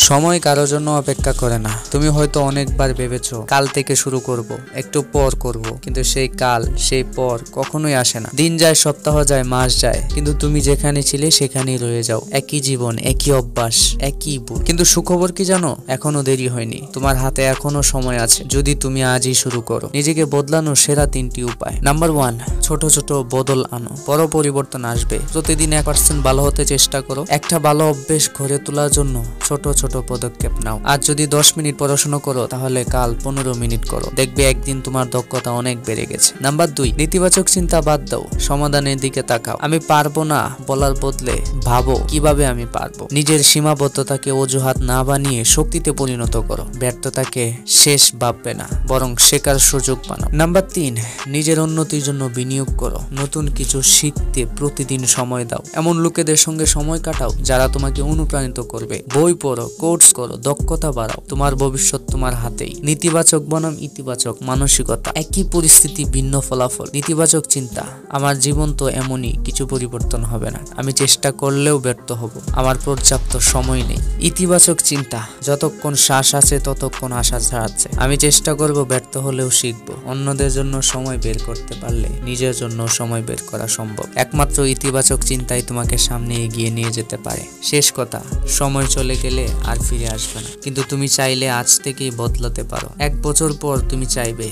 সময় কারোর জন্য অপেক্ষা করে না। তুমি হয়তো অনেকবার ভেবেছো কাল থেকে শুরু করব, একটু পর করব, কিন্তু সেই কাল সেই পর কখনোই আসে না। দিন যায়, সপ্তাহ যায়, মাস যায়, কিন্তু তুমি যেখানে ছিলে সেখানেই রয়ে যাও। একই জীবন, একই অভ্যাস, একই ভুল। কিন্তু সুখবর কি জানো? এখনো দেরি হয়নি। তোমার হাতে এখনো সময় আছে, যদি তুমি আজই শুরু করো। নিজেকে বদলানোর সেরা 3টি উপায়। নাম্বার 1, ছোট ছোট বদল আনো, বড় পরিবর্তন আসবে। প্রতিদিন 1% ভালো হতে চেষ্টা করো। একটা ভালো অভ্যেস গড়ে তোলার জন্য ছোট ছোট পদক্ষেপ নাও। আজ যদি 10 মিনিট পড়াশোনা করো, তাহলে কাল 15 মিনিট করো। দেখবে একদিন তোমার দক্ষতা অনেক বেড়ে গেছে। নাম্বার 2, নেতিবাচক চিন্তা বাদ দাও, সমাধানের দিকে তাকাও। আমি পারবো না বলার বদলে ভাবো কিভাবে আমি পারবো। নিজের সীমাবদ্ধতাকে অজুহাত না বানিয়ে শক্তিতে পরিণত করো। ব্যর্থতাকে শেষ ভাববে না, বরং শেখার সুযোগ বানাও। নাম্বার 3, নিজের উন্নতির জন্য বিনিয়োগ করো। নতুন কিছু শিখতে প্রতিদিন সময় দাও। এমন লোকেদের সঙ্গে সময় কাটাও যারা তোমাকে অনুপ্রাণিত করবে। বই পড়ো, কোর্স করো, দক্ষতা বাড়াও। তোমার ভবিষ্যৎ তোমার হাতেই। নেতিবাচক বনাম ইতিবাচক মানসিকতা, একই পরিস্থিতি ভিন্ন ফলাফল। নেতিবাচক চিন্তা, আমার জীবন তো এমনই, কিছু পরিবর্তন হবে না, আমি চেষ্টা করলেও ব্যর্থ হব, আমার পর্যাপ্ত সময় নেই। ইতিবাচক চিন্তা, যতক্ষণ শ্বাস আছে ততক্ষণ আশা ছাড়াচ্ছে, আমি চেষ্টা করব, ব্যর্থ হলেও শিখবো। অন্যদের জন্য সময় বের করতে পারলে নিজের জন্য সময় বের করা সম্ভব। একমাত্র ইতিবাচক চিন্তাই তোমাকে সামনে এগিয়ে নিয়ে যেতে পারে। শেষ কথা, সময় চলে গেলে আর ফিরে আসবে না, কিন্তু তুমি চাইলে আজ থেকেই বদলাতে পারো। 1 বছর পর তুমি চাইবে,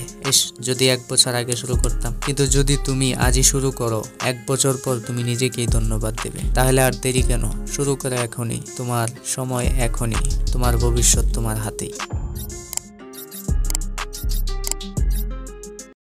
যদি 1 বছর আগে শুরু করতাম। কিন্তু যদি তুমি আজই শুরু করো, 1 বছর পর তুমি নিজেকেই ধন্যবাদ দেবে। তাহলে আর দেরি কেন? শুরু করো এখনই। তোমার সময় এখনই, তোমার ভবিষ্যৎ তোমার হাতেই।